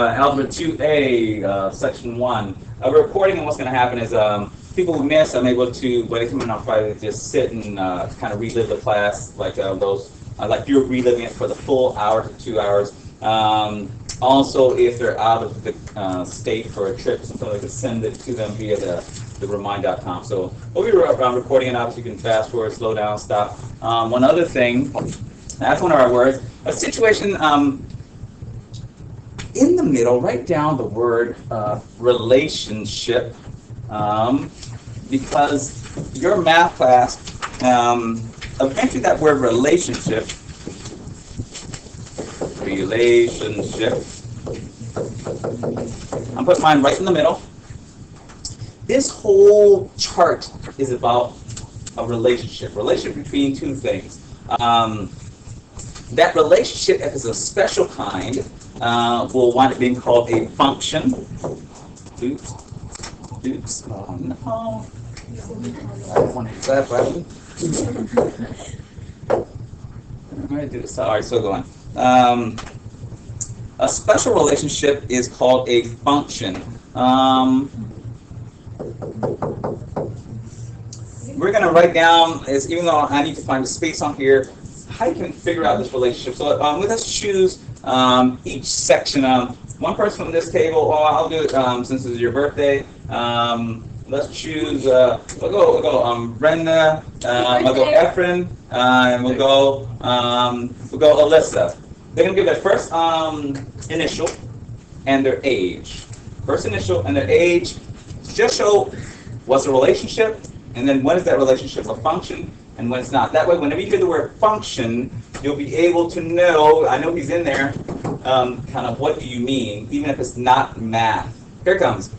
Algebra 2A, Section 1. Reporting, and what's going to happen is people who miss, I'm able to, when they come in on Friday, just sit and kind of relive the class, like like you're reliving it for the full hour to 2 hours. Also, if they're out of the state for a trip, something like that, send it to them via the remind.com. So we'll be recording it out, so you can fast forward, slow down, stop. One other thing, that's one of our words, a situation. In the middle, write down the word relationship, because your math class, eventually that word relationship, I'm putting mine right in the middle. This whole chart is about a relationship between two things. That relationship, if it's a special kind, will wind up being called a function. Oops. Oh no. I don't want to do that button. I'm going to do this. All right, so going. A special relationship is called a function. We're going to write down, even though I need to find a space on here, how you can figure out this relationship. So let's choose each section. One person from this table, I'll do it since it's your birthday. Let's choose, we'll go Brenda, we'll go Efren, and we'll go Alyssa. They're going to give their first initial and their age. First initial and their age. Just show what's a relationship, and then when is that relationship a function, and when it's not. That way, whenever you hear the word function, you'll be able to know, I know he's in there, kind of what do you mean, even if it's not math. Here it comes.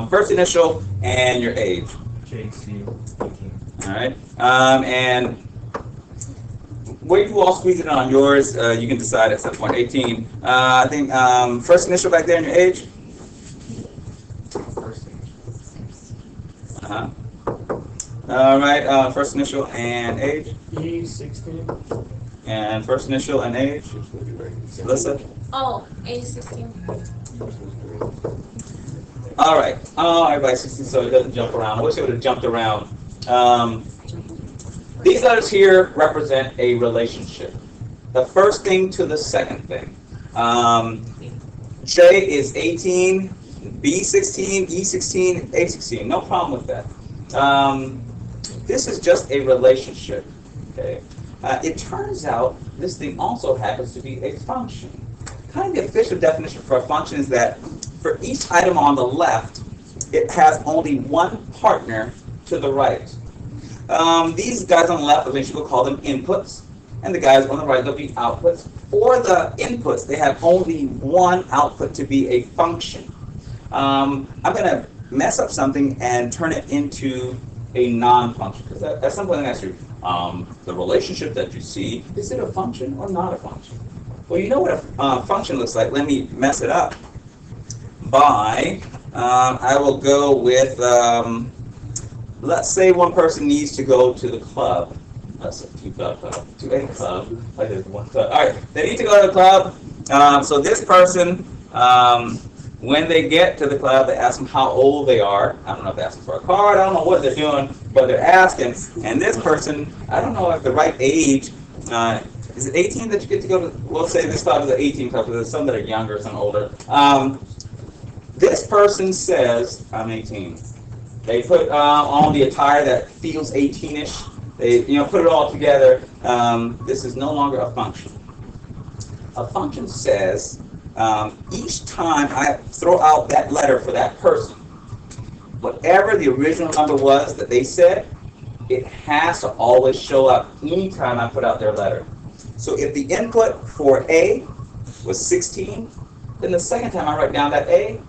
First initial and your age. JC. All right. And wait till all squeeze it on yours. You can decide at some point. 18. I think first initial back there and your age. First Uh-huh. All right. First initial and age. E16. And first initial and age. Alyssa. Oh, age 16. All right. Oh, everybody's 16, so it doesn't jump around. I wish it would have jumped around. These letters here represent a relationship. The first thing to the second thing. J is 18, B 16, E 16, A 16. No problem with that. This is just a relationship. Okay. It turns out this thing also happens to be a function. Kind of the official definition for a function is that for each item on the left, it has only one partner to the right. These guys on the left, eventually we'll call them inputs, and the guys on the right, they'll be outputs. For the inputs, they have only one output to be a function. I'm going to mess up something and turn it into a non-function, because at some point I ask you, the relationship that you see, is it a function or not a function? Well, you know what a function looks like. Let me mess it up by, I will go with, let's say one person needs to go to the club. Let's say to a club. Like there's one club. All right, they need to go to the club. So this person, when they get to the club, they ask them how old they are. I don't know if they're asking for a card. I don't know what they're doing, but they're asking. And this person, I don't know if the right age, is it 18 that you get to go to? We'll say this club is an 18 club, because there's some that are younger, some older. This person says, I'm 18. They put on the attire that feels 18-ish. They put it all together. This is no longer a function. A function says, each time I throw out that letter for that person, whatever the original number was that they said, it has to always show up anytime I put out their letter. So if the input for A was 16, then the second time I write down that A,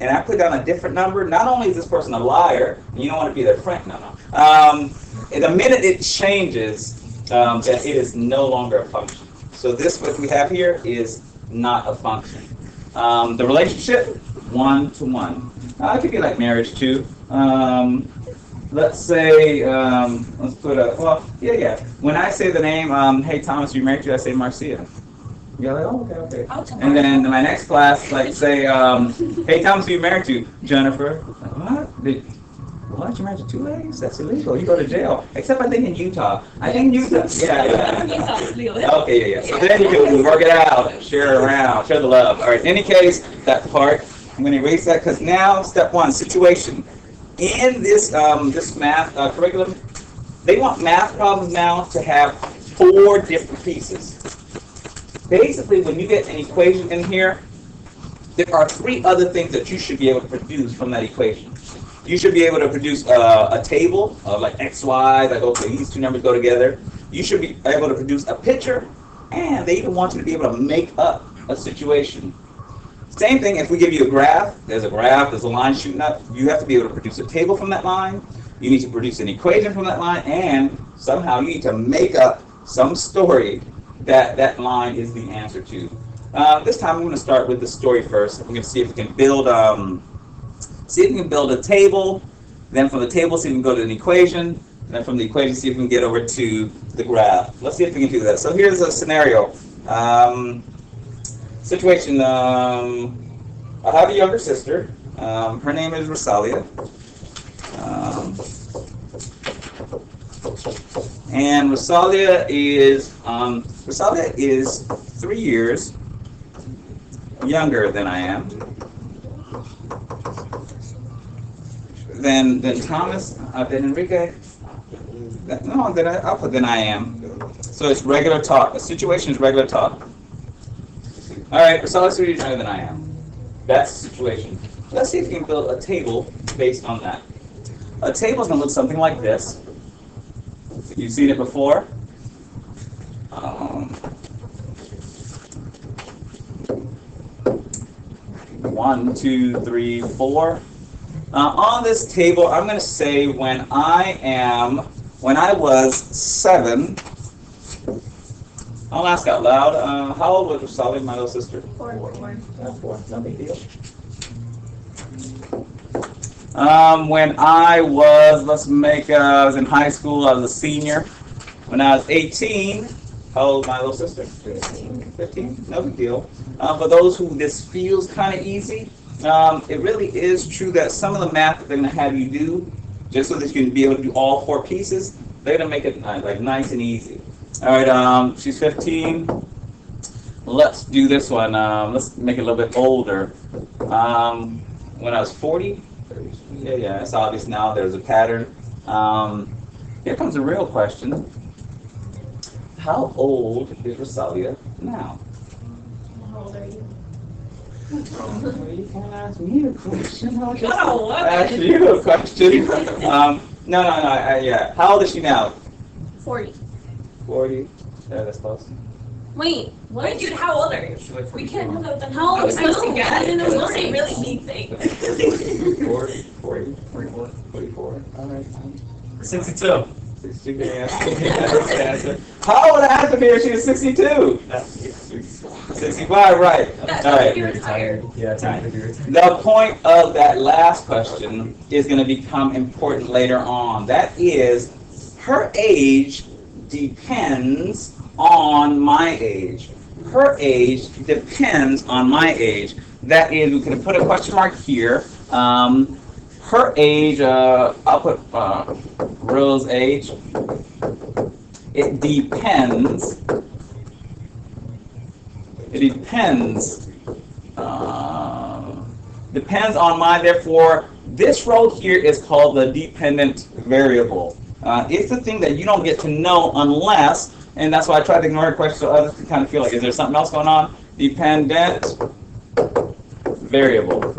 and I put down a different number, not only is this person a liar, and you don't want to be their friend, the minute it changes, that it is no longer a function. So this, what we have here, is not a function. The relationship, one-to-one. It could be like marriage too. Let's say, let's put a, well, yeah. When I say the name, hey Thomas, you married to, I say Marcia. You're like, oh, okay. I'll tell And then in my next class, like say, hey, Thomas, who you married to? Jennifer. Like, what? You married to two ladies? That's illegal. You go to jail. Except I think in Utah. I think in Utah. Yeah. Okay, yeah. So then you can work it out, share it around, share the love. All right. In any case, that part, I'm going to erase that because now step one, situation. In this this math curriculum, they want math problems now to have 4 different pieces. Basically, when you get an equation in here, there are 3 other things that you should be able to produce from that equation. You should be able to produce a table of like x, y, like okay, these 2 numbers go together. You should be able to produce a picture, and they even want you to be able to make up a situation. Same thing if we give you a graph, there's a line shooting up, you have to be able to produce a table from that line, you need to produce an equation from that line, and somehow you need to make up some story that line is the answer to. This time I'm going to start with the story first. I'm going to see if we can build a table, then from the table see if we can go to an equation, and then from the equation see if we can get over to the graph. Let's see if we can do that. So here's a scenario. Situation, I have a younger sister. Her name is Rosalia. And Rosalia is 3 years younger than I am. Then Thomas, then Enrique. I'll put than I am. So it's regular talk. A situation is regular talk. All right, Rosalia is 3 years younger than I am. That's the situation. Let's see if we can build a table based on that. A table is going to look something like this. You've seen it before. 1, 2, 3, 4. On this table, I'm going to say when I was 7. I'll ask out loud. How old was Rosalia, my little sister? 4. 4. No big deal. When I was, I was in high school, I was a senior. When I was 18, how old was my little sister? 15. No big deal. For those who this feels kind of easy, it really is true that some of the math that they're going to have you do, just so that you can be able to do all 4 pieces, they're going to make it like nice and easy. All right, she's 15. Let's do this one. Let's make it a little bit older. When I was 40, yeah, it's obvious now. There's a pattern. Here comes a real question. How old is Rosalia now? How old are you? You can't ask me a question. Oh, what? Ask you a question. No. Yeah. How old is she now? 40. 40. Yeah, that's close. Wait, dude, how old are you? We can't know that. How old are you supposed to guess? I didn't know those are really big things. 40, 44. All right. 62. 62. Yeah. How would I have to be if she was 62? 65, right. That's All right. you're retired. Yeah, time to be retired. The point of that last question is going to become important later on. That is, her age depends on my age. Her age depends on my age. That is, we can put a question mark here. Her age, I'll put Rose age. It depends. It depends. Depends on my, therefore, this row here is called the dependent variable. It's the thing that you don't get to know unless, and that's why I tried to ignore the question so others can kind of feel like, is there something else going on? Dependent variable.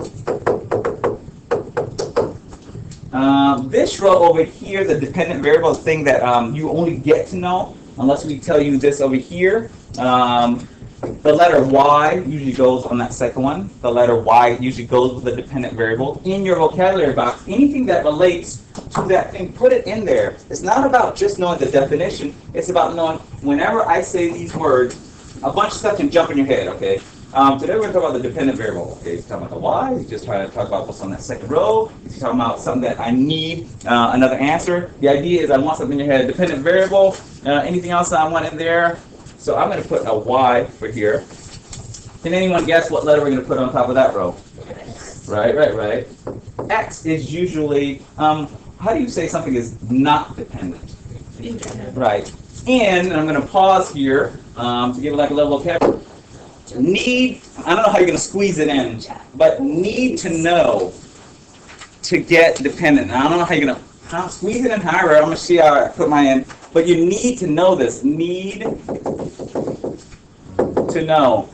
This row over here, the dependent variable, is the thing that you only get to know unless we tell you this over here. The letter Y usually goes on that second one. The letter Y usually goes with the dependent variable. In your vocabulary box, anything that relates to that thing, put it in there. It's not about just knowing the definition. It's about knowing whenever I say these words, a bunch of stuff can jump in your head, okay? Today we're going to talk about the dependent variable. Okay, he's talking about the Y. He's just trying to talk about what's on that second row. He's talking about something that I need another answer. The idea is I want something in your head. Dependent variable. Anything else that I want in there? So I'm going to put a y for here. Can anyone guess what letter we're going to put on top of that row? Right. X is usually, how do you say something is not dependent? Right. And I'm going to pause here to give it like a little vocabulary. Need, I don't know how you're going to squeeze it in, but need to know to get dependent. I don't know how you're going to squeeze it in higher. I'm going to see how I put mine in. But you need to know this. Need to know.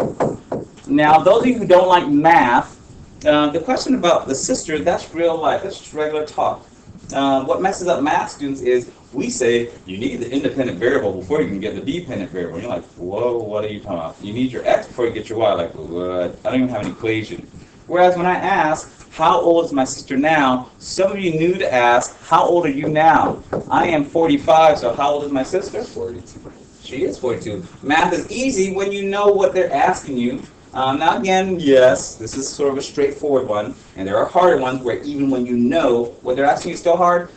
Now, those of you who don't like math, the question about the sister, that's real life. That's just regular talk. What messes up math students is we say you need the independent variable before you can get the dependent variable. You're like, whoa, what are you talking about? You need your x before you get your y. Like, what? I don't even have an equation. Whereas when I ask, how old is my sister now? Some of you knew to ask, how old are you now? I am 45, so how old is my sister? 42. She is 42. Math is easy when you know what they're asking you. Now again, yes, this is sort of a straightforward one, and there are harder ones where even when you know what they're asking you is still hard,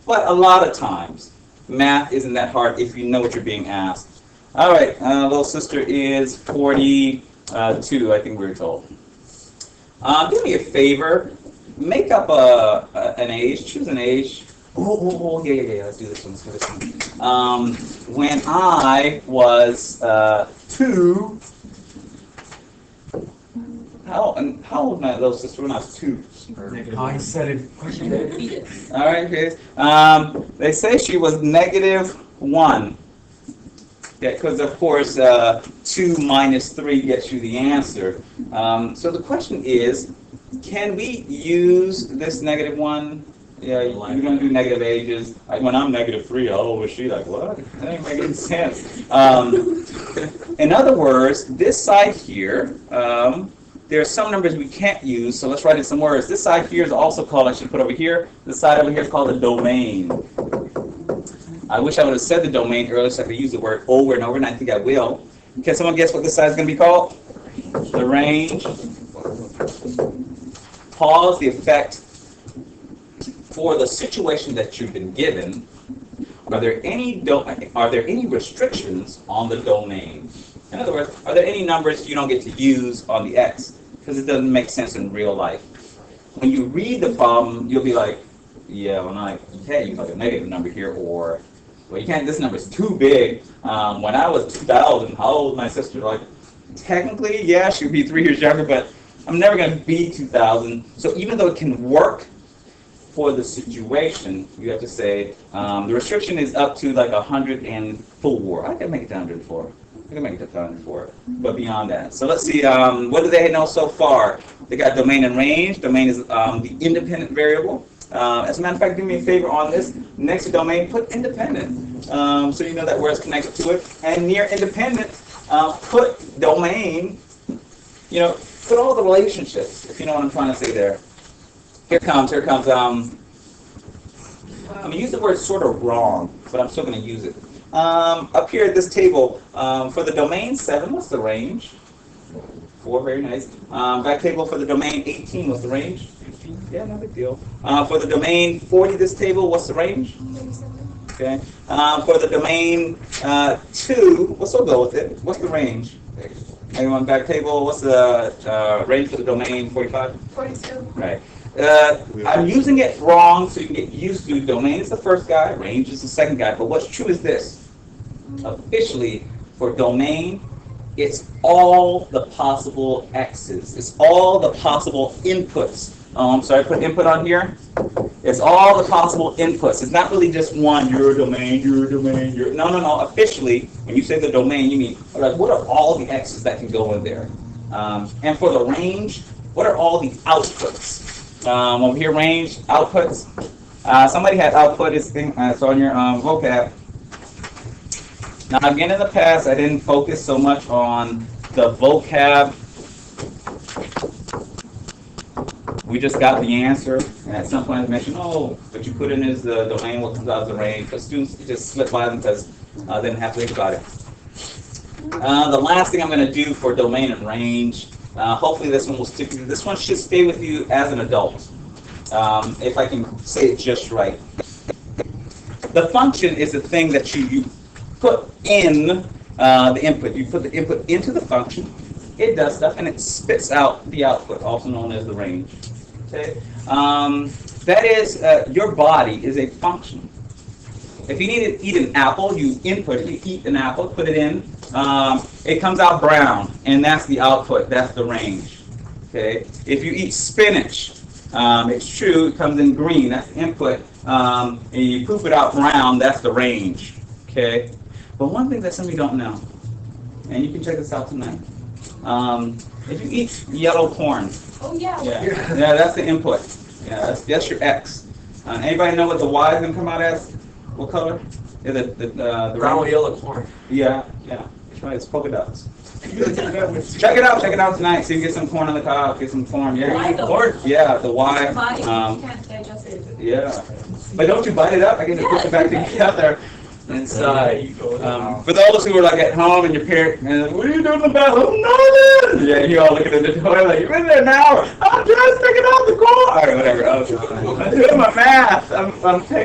but a lot of times, math isn't that hard if you know what you're being asked. All right, little sister is 42, I think we were told. Do me a favor, make up an age, choose an age. Yeah, let's do this one, when I was 2, how old was my little sister when I was 2? I said it. All right, Chris. They say she was -1. Yeah, because of course 2 minus 3 gets you the answer. So the question is, can we use this -1? Yeah, you're going to do negative ages. Like when I'm -3, how old was she? Like, what? That ain't making sense. In other words, this side here, there are some numbers we can't use, so let's write in some words. This side here is also called, I should put over here, this side over here is called the domain. I wish I would have said the domain earlier so I could use the word over and over, and I think I will. Can someone guess what this side is going to be called? The range. Pause the effect. For the situation that you've been given, are there any restrictions on the domain? In other words, are there any numbers you don't get to use on the x? Because it doesn't make sense in real life. When you read the problem, you'll be like, yeah, well, you can't use like a negative number here, or, well, you can't, this number is too big. When I was 2000, how old was my sister? Like, technically, yeah, she would be 3 years younger, but I'm never going to be 2000. So even though it can work for the situation, you have to say, the restriction is up to like 104. I can make it to 104. I can make it to 104, but beyond that. So let's see, what do they know so far? They got domain and range. Domain is the independent variable. As a matter of fact, do me a favor on this. Next to domain, put independent. So you know that word is connected to it. And near independent, put domain, put all the relationships, if you know what I'm trying to say there. Here comes, I'm going to use the word sort of wrong, but I'm still going to use it. Up here at this table, for the domain 7, what's the range? 4, very nice. Back table for the domain 18, what's the range? 15. Yeah, no big deal. For the domain 40, this table, what's the range? 37. Okay. For the domain 2, we'll still go with it. What's the range? Anyone back table, what's the range for the domain 45? 42. Right. I'm using it wrong so you can get used to domain is the first guy, range is the second guy, but what's true is this. Officially, for domain, it's all the possible x's. It's all the possible inputs. I'm sorry, put input on here. It's all the possible inputs. It's not really just one, your domain, your domain, your... No. Officially, when you say the domain, you mean, like, what are all the x's that can go in there? And for the range, what are all the outputs? Over here, range, outputs. Somebody had output, it's on your vocab. Now, again, in the past, I didn't focus so much on the vocab. We just got the answer, and at some point I mentioned, what you put in is the domain, what comes out of the range. But students just slip by them because they didn't have to think about it. The last thing I'm going to do for domain and range, hopefully this one will stick with you. This one should stay with you as an adult, if I can say it just right. The function is the thing that you put in the input. You put the input into the function, it does stuff, and it spits out the output, also known as the range. Okay? That is, your body is a function. If you need to eat an apple, you input it, you eat an apple, put it in, it comes out brown, and that's the output, that's the range. Okay? If you eat spinach, it's true, it comes in green, that's the input, and you poop it out brown, that's the range. Okay? But one thing that some of you don't know, and you can check this out tonight, if you eat yellow corn, Oh, yeah. yeah, that's the input. Yeah, that's your X. Anybody know what the Y is going to come out as? What color? Yeah, the Brown with yellow corn. Yeah. That's right, it's polka dots. Check it out tonight. See if you get some corn on the cob, get some corn. Yeah, Why though? Corn? yeah, the Y. Your body can't digest it. Yeah, but don't you bite it up? I can just put it back together inside. For those who are like at home and your parent, what are you doing in the bathroom? Nothing. Yeah, you all looking at the toilet. You've been there an hour. I'm just taking out the corn. All right, whatever. I'm doing my math. All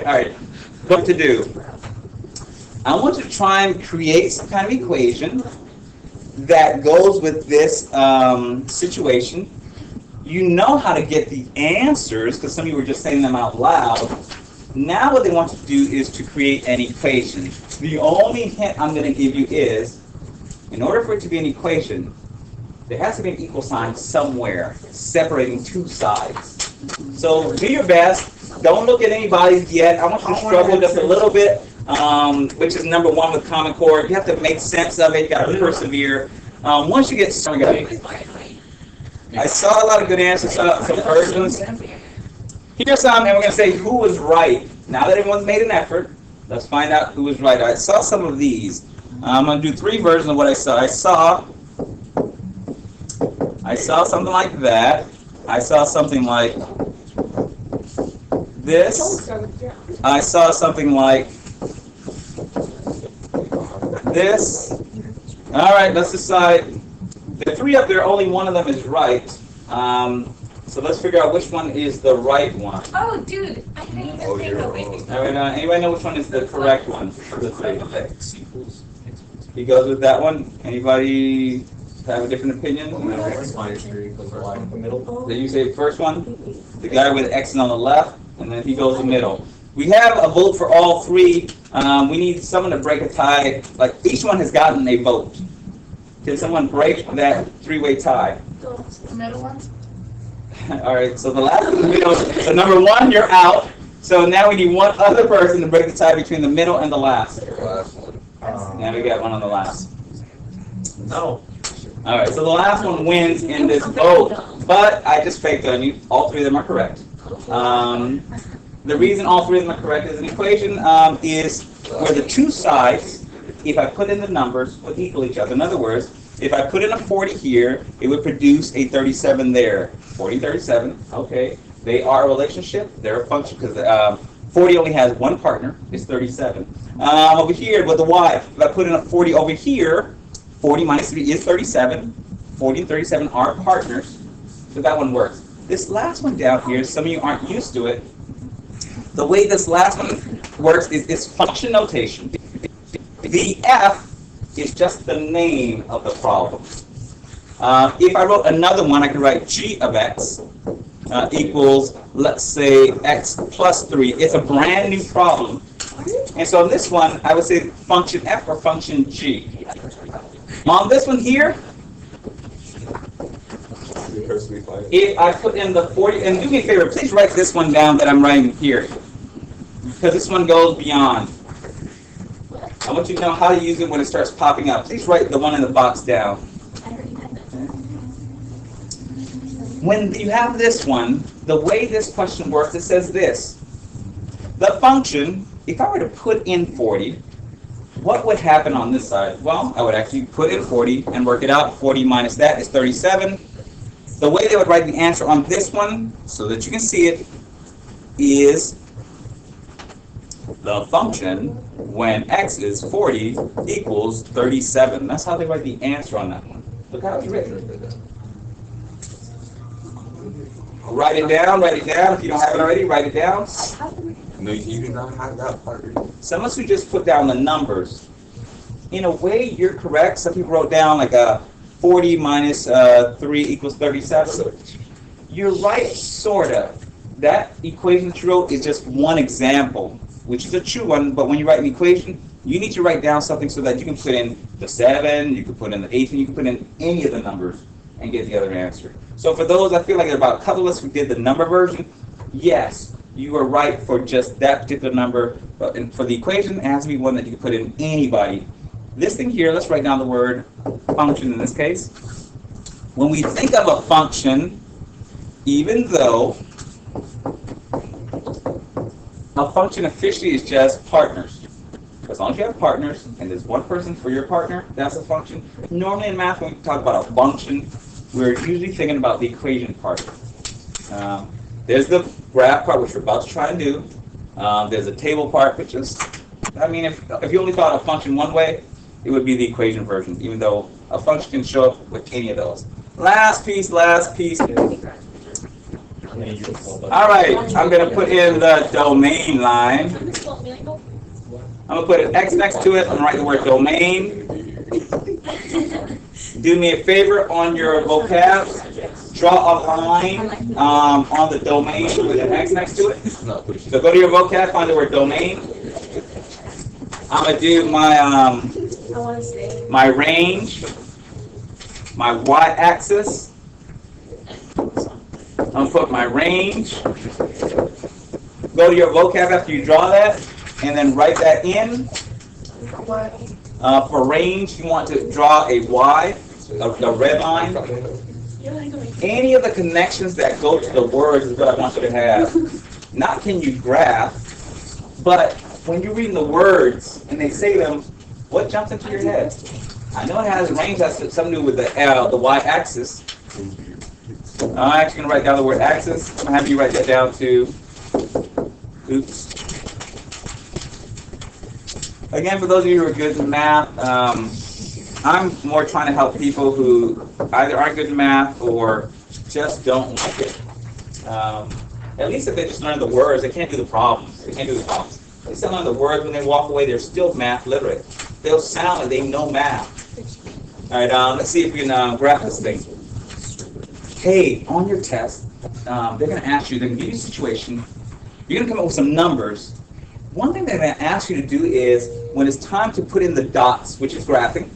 right. What to do? I want you to try and create some kind of equation that goes with this situation. You know how to get the answers because some of you were just saying them out loud. Now what they want you to do is to create an equation. The only hint I'm going to give you is, in order for it to be an equation, there has to be an equal sign somewhere separating two sides. So do your best. Don't look at anybody's yet. I want you to struggle just a little bit, which is number one with Common Core. You have to make sense of it. You got to persevere. Once you get started, I saw a lot of good answers, some versions. Here's some, and we're going to say who was right. Now that everyone's made an effort, let's find out who was right. I saw some of these. I'm going to do three versions of what I saw. I saw something like that. I saw something like this. I saw something like this. All right, let's decide. The three up there, only one of them is right. So let's figure out which one is the right one. Oh, dude, I can't even think of it. All right, anybody know which one is the correct one for the three? He goes with that one. Anybody have a different opinion? Did you say first one? The guy with X on the left, and then he goes the middle. We have a vote for all three. We need someone to break a tie. Like each one has gotten a vote. Can someone break that three-way tie? The middle one? All right, so the last one in the middle. So number one, you're out. So now we need one other person to break the tie between the middle and the last. Now we got one on the last. No. All right, so the last one wins in this vote. But I just faked on you. All three of them are correct. The reason all three of them are correct is an equation is where the two sides, if I put in the numbers, would equal each other. In other words, if I put in a 40 here, it would produce a 37 there. 40, 37, okay. They are a relationship. They're a function because 40 only has one partner. It's 37. Over here with the y, if I put in a 40 over here, 40 minus 3 is 37. 40 and 37 are partners. So that one works. This last one down here, some of you aren't used to it. The way this last one works is it's function notation. The f is just the name of the problem. If I wrote another one, I could write g of x equals, let's say, x plus 3. It's a brand new problem. And so on this one, I would say function f or function g. On this one here, if I put in the 40, and do me a favor, please write this one down that I'm writing here, because this one goes beyond. I want you to know how to use it when it starts popping up. Please write the one in the box down. When you have this one, the way this question works, it says this. The function, if I were to put in 40, what would happen on this side? Well, I would actually put in 40 and work it out. 40 minus that is 37. The way they would write the answer on this one, so that you can see it, is the function when x is 40 equals 37. That's how they write the answer on that one. Look how it's written. Write it down. If you don't have it already, write it down. No, you do not have that part. Some of us who just put down the numbers. in a way, you're correct. Some people wrote down like 40 minus 3 equals 37. You're right, sort of. That equation that you wrote is just one example, which is a true one, but when you write an equation, you need to write down something so that you can put in the 7, you can put in the 18, you can put in any of the numbers and get the other answer. So for those, I feel like there are about a couple of us who did the number version. Yes, you are right for just that particular number, but for the equation, it has to be one that you can put in anybody. This thing here, let's write down the word function in this case. When we think of a function, even though a function officially is just partners. As long as you have partners, and there's one person for your partner, that's a function. Normally in math, when we talk about a function, we're usually thinking about the equation part. There's the graph part, which we're about to try and do. There's a table part, which is, I mean, if you only thought of a function one way, it would be the equation version, even though a function can show up with any of those. Last piece. All right, I'm going to put in the domain line. I'm going to put an X next to it. I'm going to write the word domain. Do me a favor on your vocab. Draw a line on the domain with an X next to it. So go to your vocab, find the word domain. I'm going to do my range, my y-axis. I'm going to put my range. Go to your vocab after you draw that, and then write that in. For range, you want to draw a Y, a red line. Any of the connections that go to the words is what I want you to have. Not can you graph, but when you're reading the words and they say them, what jumps into your head? I know it has range, has something to do with the y-axis. I'm actually going to write down the word axis. I'm going to have you write that down too. Oops. Again, for those of you who are good in math, I'm more trying to help people who either aren't good in math or just don't like it. At least if they just learn the words, they can't do the problems. They still learn the words when they walk away. They're still math literate. They'll sound like they know math. All right, let's see if we can graph this thing. Hey, on your test, they're going to ask you, they're going to give you a situation. You're going to come up with some numbers. One thing they're going to ask you to do is, when it's time to put in the dots, which is graphing,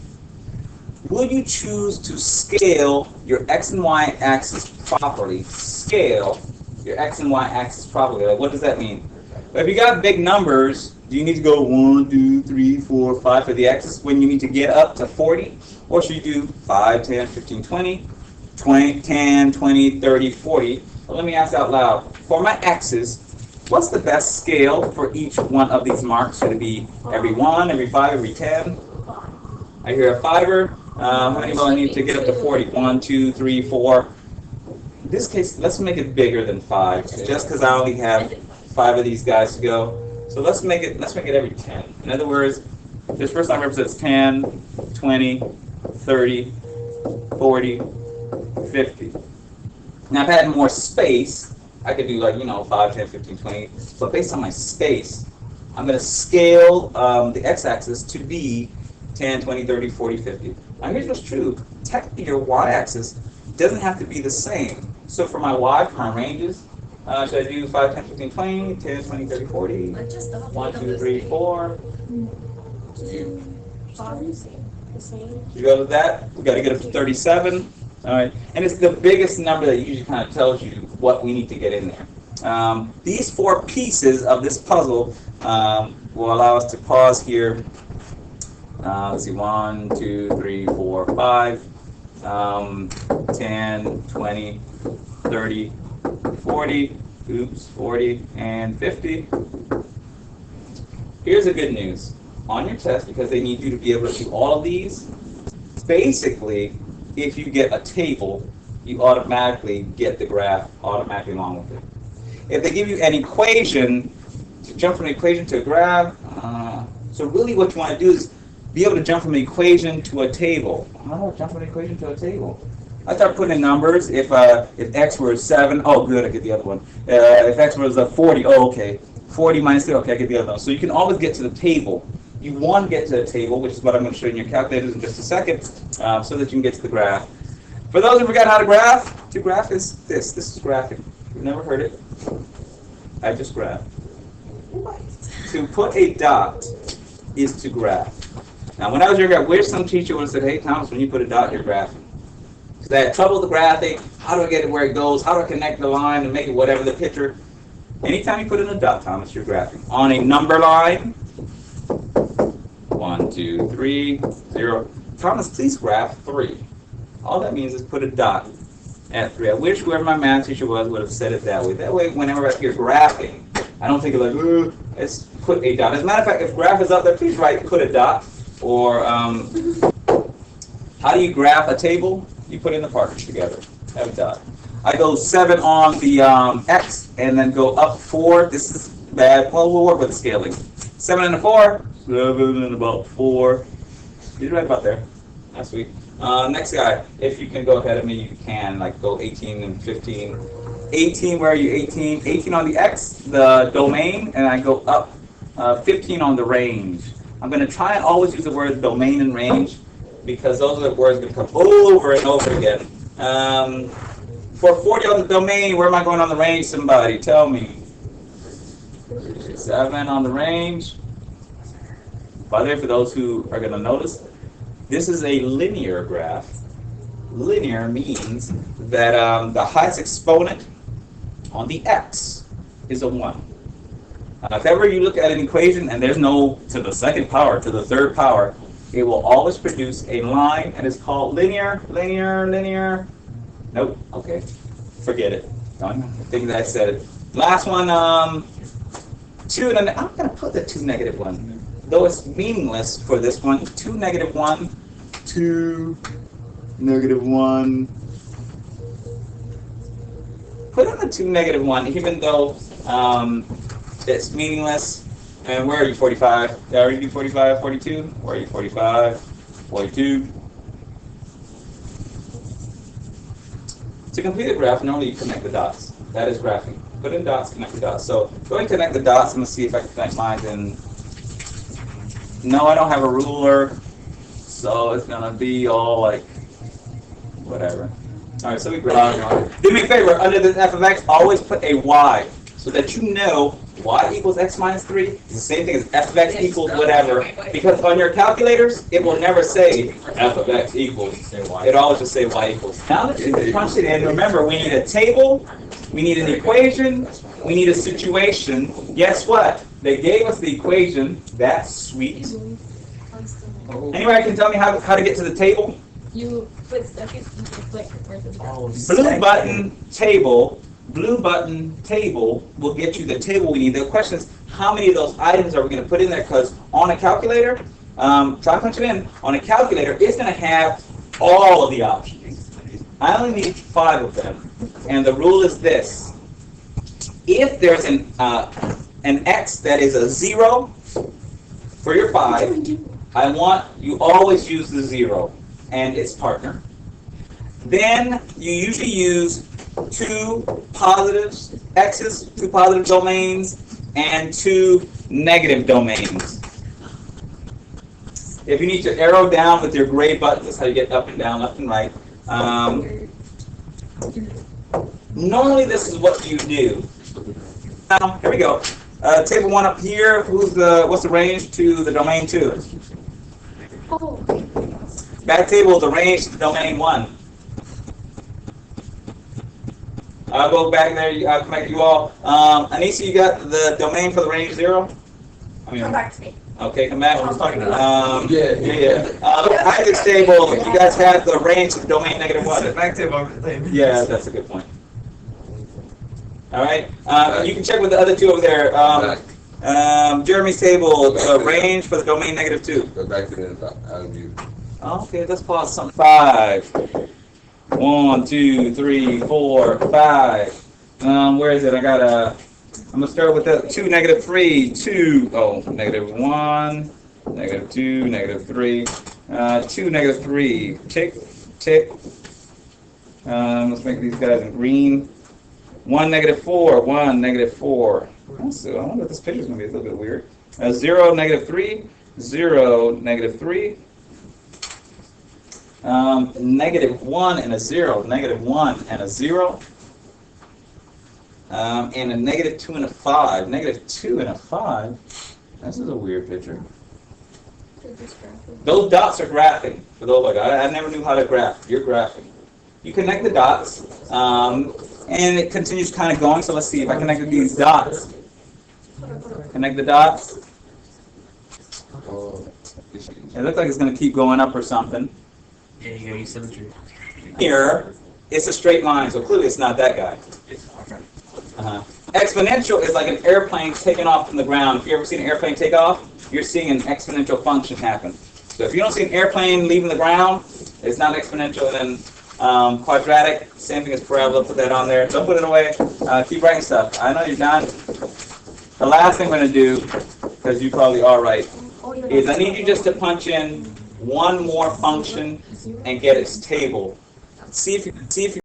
will you choose to scale your x and y axis properly? Scale your x and y axis properly. Like, what does that mean? Well, if you got big numbers, do you need to go 1, 2, 3, 4, 5 for the x's when you need to get up to 40? Or should you do 5, 10, 15, 20, 10, 20, 30, 40? Well, let me ask out loud. For my x's, what's the best scale for each one of these marks? Should it be every 1, every 5, every 10? I hear a 5er. How many will I need to get up to 40? 1, 2, 3, 4. In this case, let's make it bigger than 5, just because I only have 5 of these guys to go. So let's make it every 10. In other words, this first line represents 10, 20, 30, 40, 50. Now, if I had more space, I could do like, 5, 10, 15, 20. But based on my space, I'm going to scale the x-axis to be 10, 20, 30, 40, 50. Now, here's what's true. Technically, your y-axis doesn't have to be the same. So for my y, for my ranges, should I do 5, 10, 15, 20, 10, 20, 30, 40? 1, 2, 3, 4. You go to that. We got to get up to 37. All right, and it's the biggest number that usually kind of tells you what we need to get in there. These 4 pieces of this puzzle will allow us to pause here. Let's see, 1, 2, 3, 4, 5, 10, 20, 30, 40, 40, and 50. Here's the good news. On your test, because they need you to be able to do all of these, basically, if you get a table, you automatically get the graph automatically along with it. If they give you an equation, to jump from an equation to a graph, so really what you want to do is be able to jump from an equation to a table. How do I jump from an equation to a table? I start putting in numbers. If x were 7, oh good, I get the other one. If x was 40, oh okay. 40 minus 3, okay, I get the other one. So you can always get to the table You want to get to the table, which is what I'm going to show you in your calculators in just a second, so that you can get to the graph. For those who forgot how to graph, to graph is this. This is graphing. You've never heard it? I just graph. To put a dot is to graph. Now, when I was younger, I wish some teacher would have said, hey, Thomas, when you put a dot, you're graphing. Because I had trouble with the graphing. How do I get it where it goes? How do I connect the line and make it whatever the picture? Anytime you put in a dot, Thomas, you're graphing. On a number line, 1, 2, 3, 0. Thomas, please graph 3. All that means is put a dot at 3. I wish whoever my math teacher was would have said it that way. That way, whenever I hear graphing, I don't think of like, ooh, let's put a dot. As a matter of fact, if graph is up there, please write put a dot. Or how do you graph a table? You put in the partners together. Have a dot. I go 7 on the X and then go up 4. This is bad. Well, we'll work with the scaling. 7 and a 4. 7 and about 4. You're right about there. That's sweet. Next guy, if you can go ahead of me, you can. Like go 18 and 15. 18, where are you? 18. 18 on the X, the domain, and I go up 15 on the range. I'm going to try and always use the words domain and range because those are the words that come over and over again. For 40 on the domain, where am I going on the range? Somebody tell me. 7 on the range. By the way, for those who are going to notice, this is a linear graph. Linear means that the highest exponent on the X is a 1. If ever you look at an equation and there's no to the second power, to the third power, it will always produce a line and it's called linear, linear, linear. Nope. Okay. Forget it. Don't think that I said it. Last one, 2, and then I'm going to put the 2 negative 1. Though it's meaningless for this one. 2 negative 1. 2 negative 1. Put in the 2 negative 1, even though it's meaningless. And where are you, 45? Did I already do 45, 42? Where are you, 45, 42? To complete a graph, normally you connect the dots. That is graphing. Put in dots, connect the dots. So go and connect the dots. I'm going to see if I can connect mine. And no, I don't have a ruler. So it's going to be all like whatever. All right, so we graph. Do me a favor. Under this f of x, always put a y so that you know y equals x minus 3 is the same thing as f of x equals whatever. Because on your calculators, it will never say f of x equals. It always just say y equals. Now that you punch it in, remember we need a table, we need an equation, we need a situation. Guess what? They gave us the equation. That's sweet. Anybody can tell me how to get to the table? You put stuff in the click where's the Blue button table. Blue button table will get you the table we need. The question is, how many of those items are we going to put in there? Because on a calculator, try punching in. On a calculator, it's going to have all of the options. I only need 5 of them, and the rule is this: if there's an x that is a 0 for your 5, I want you always use the 0 and its partner. Then you usually use 2 positive x's, 2 positive domains, and 2 negative domains. If you need to arrow down with your gray button, that's how you get up and down, left and right. Normally this is what you do. Now, here we go. Table 1 up here, what's the range to the domain 2? Back table, the range to the domain 1. I'll go back there, I'll connect you all. Anissa, you got the domain for the range 0? Come back to me. Okay, come back. Yeah. Isaac's table, you guys have the range to the domain negative 1. Back table. Yeah, that's a good point. All right, you can check with the other 2 over there. Jeremy's table, range for the domain negative 2. Go back to the out of view. Okay, let's pause some. 5. 1, 2, 3, 4, 5. Where is it? I'm gonna start with the 2, negative 3, 2. Oh, negative 1, negative 2, negative 3, 2, negative 3. Tick, tick. Let's make these guys in green. 1, negative 4, 1, negative 4. So I wonder if this picture's gonna be a little bit weird. 0, negative 3, 0, negative 3. Negative 1 and a 0, negative 1 and a 0. And a negative 2 and a 5. Negative 2 and a 5. This is a weird picture. Those dots are graphing. For those like I never knew how to graph. You're graphing. You connect the dots, and it continues kind of going. So let's see if I connected these dots. Connect the dots. It looks like it's going to keep going up or something. Yeah, you gotta use symmetry. Here, it's a straight line, so clearly it's not that guy. Exponential is like an airplane taking off from the ground. If you ever seen an airplane take off, you're seeing an exponential function happen. So if you don't see an airplane leaving the ground, it's not exponential. And then quadratic, same thing as parabola. Put that on there. Don't put it away. Keep writing stuff. I know you're done. The last thing we're going to do, because you probably are right, is I need you just to punch in one more function and get its table. See if you